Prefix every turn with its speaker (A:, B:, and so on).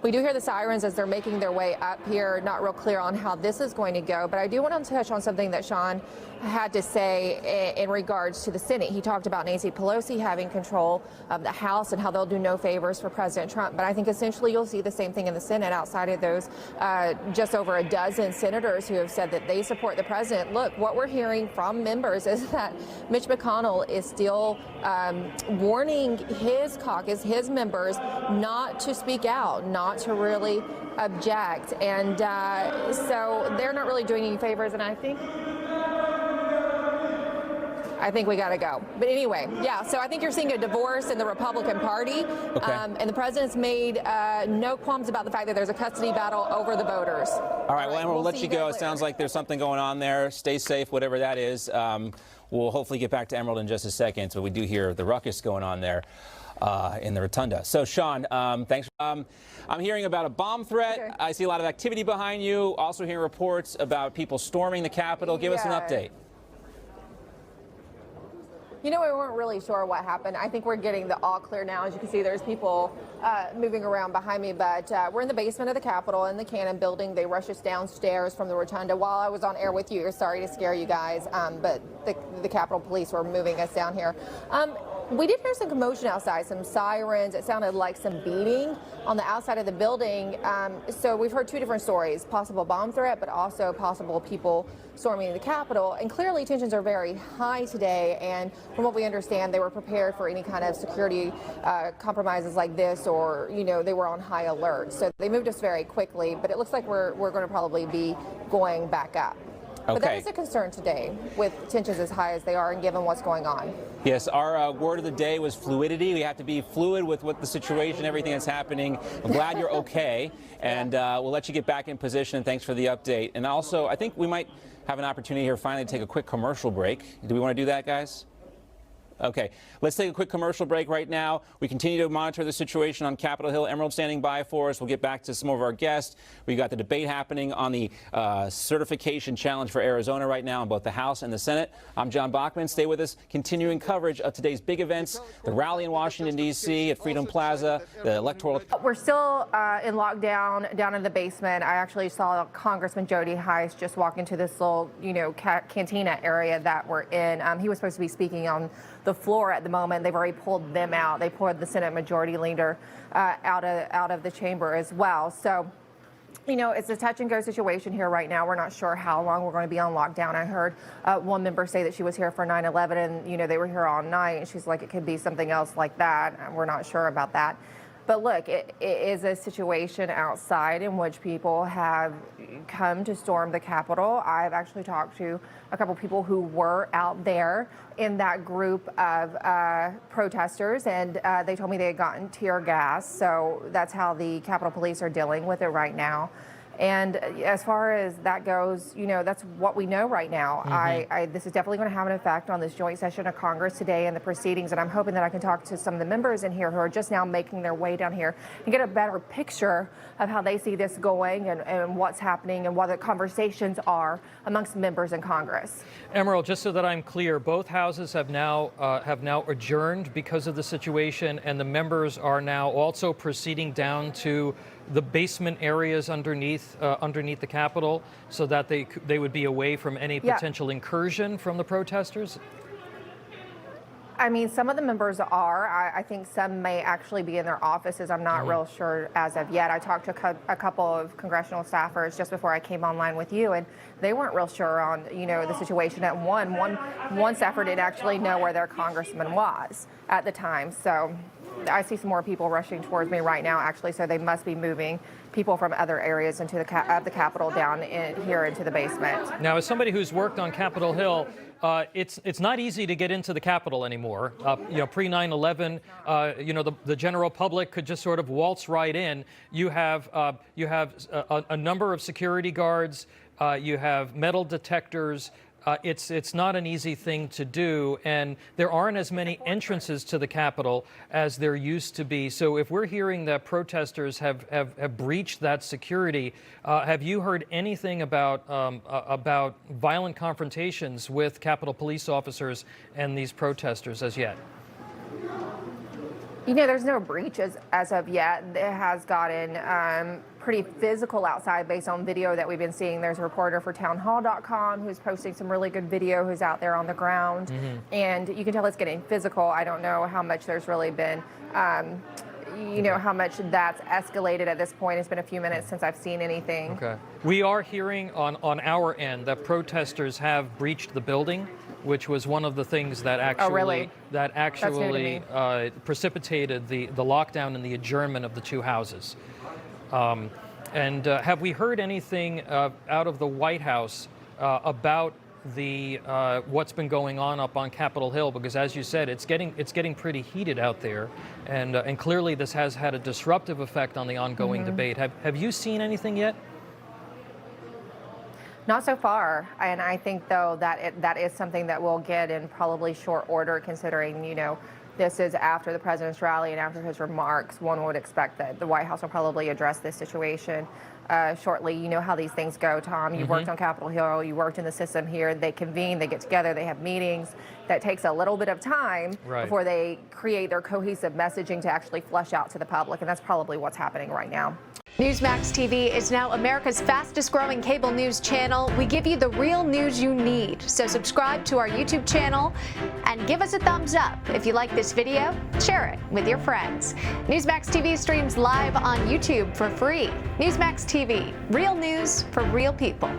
A: We do hear the sirens as they're making their way up here. Not real clear on how this is going to go, but I do want to touch on something that Sean had to say in regards to the Senate. He talked about Nancy Pelosi having control of the House and how they'll do no favors for President Trump. But I think essentially you'll see the same thing in the Senate outside of those just over a dozen senators who have said that they support the president. Look, what we're hearing from members is that Mitch McConnell is still warning his caucus, his members, not to speak out, not to really object. And so they're not really doing any favors. And I think we got to go. But anyway, yeah, so I think you're seeing a divorce in the Republican Party. Okay. And the president's made no qualms about the fact that there's a custody battle over the voters.
B: All right, well, Emma, we'll let you go. It sounds like there's something going on there. Stay safe, whatever that is. We'll hopefully get back to Emerald in just a second, but we do hear the ruckus going on there in the rotunda. So, Sean, thanks. I'm hearing about a bomb threat. Okay. I see a lot of activity behind you. Also hearing reports about people storming the Capitol. Give us an update.
A: You know, we weren't really sure what happened. I think we're getting the all clear now. As you can see, there's people moving around behind me, but we're in the basement of the Capitol in the Cannon building. They rushed us downstairs from the rotunda while I was on air with you. Sorry to scare you guys, but the Capitol Police were moving us down here. We did hear some commotion outside, some sirens. It sounded like some beating on the outside of the building. So we've heard two different stories, possible bomb threat, but also possible people storming the Capitol. And clearly tensions are very high today. And from what we understand, they were prepared for any kind of security compromises like this, or, you know, they were on high alert. So they moved us very quickly, but it looks like we're going to probably be going back up. Okay. But that is a concern today with tensions as high as they are and given what's going on.
B: Yes, our word of the day was fluidity. We have to be fluid with what the situation, everything that's happening. I'm glad you're okay, and we'll let you get back in position, and thanks for the update. And also, I think we might have an opportunity here finally to take a quick commercial break. Do we want to do that, guys? Okay, let's take a quick commercial break right now. We continue to monitor the situation on Capitol Hill. Emerald standing by for us. We'll get back to some of our guests. We got the debate happening on the certification challenge for Arizona right now in both the House and the Senate. I'm John Bachman. Stay with us. Continuing coverage of today's big events, the rally in Washington, D.C. at Freedom Plaza, the electoral.
A: We're still in lockdown down in the basement. I actually saw Congressman Jody Hice just walk into this little, you know, cantina area that we're in. He was supposed to be speaking on the floor at the moment. They've already pulled them out. They pulled the Senate Majority Leader out of the chamber as well. So, you know, it's a touch and go situation here right now. We're not sure how long we're going to be on lockdown. I heard one member say that she was here for 9/11 and, you know, they were here all night. And she's like, it could be something else like that. We're not sure about that. But look, it is a situation outside in which people have come to storm the Capitol. I've actually talked to a couple people who were out there in that group of protesters, and they told me they had gotten tear gas. So that's how the Capitol Police are dealing with it right now. And as far as that goes, you know, that's what we know right now. This is definitely going to have an effect on this joint session of Congress today and the proceedings. And I'm hoping that I can talk to some of the members in here who are just now making their way down here and get a better picture of how they see this going and what's happening and what the conversations are amongst members in Congress.
C: Emerald, just so that I'm clear, both houses have now adjourned because of the situation, and the members are now also proceeding down to the basement areas underneath the Capitol, so that they would be away from any potential incursion from the protesters?
A: I mean, some of the members are. I think some may actually be in their offices. I'm not real sure as of yet. I talked to a couple of congressional staffers just before I came online with you, and they weren't real sure on, you know, the situation at one staffer didn't actually know where their congressman was at the time. So I see some more people rushing towards me right now, actually, so they must be moving people from other areas into the Capitol down here into the basement.
C: Now, as somebody who's worked on Capitol Hill, it's not easy to get into the Capitol anymore. You know, pre 9/11, you know, the general public could just sort of waltz right in. You have a number of security guards. You have metal detectors. It's not an easy thing to do, and there aren't as many entrances to the Capitol as there used to be. So if we're hearing that protesters have breached that security, have you heard anything about violent confrontations with Capitol police officers and these protesters as yet?
A: There's no breach as of yet. It has gotten pretty physical outside based on video that we've been seeing. There's a reporter for townhall.com who's posting some really good video who's out there on the ground. And you can tell it's getting physical. I don't know how much there's really been, how much that's escalated at this point. It's been a few minutes since I've seen anything.
C: Okay. We are hearing on our end that protesters have breached the building, which was one of the things that actually precipitated the lockdown and the adjournment of the two houses. And have we heard anything out of the White House about the what's been going on up on Capitol Hill? Because as you said, it's getting pretty heated out there, and clearly this has had a disruptive effect on the ongoing debate. Have you seen anything yet?
A: Not so far, and I think though that is something that we'll get in probably short order, considering this is after the president's rally and after his remarks. One would expect that the White House will probably address this situation shortly. You know how these things go, Tom. You worked on Capitol Hill, you worked in the system here. They convene, they get together, they have meetings. That takes a little bit of time before they create their cohesive messaging to actually flesh out to the public, and that's probably what's happening right now.
D: Newsmax TV is now America's fastest growing cable news channel. We give you the real news you need. So subscribe to our YouTube channel and give us a thumbs up. If you like this video, share it with your friends. Newsmax TV streams live on YouTube for free. Newsmax TV, real news for real people.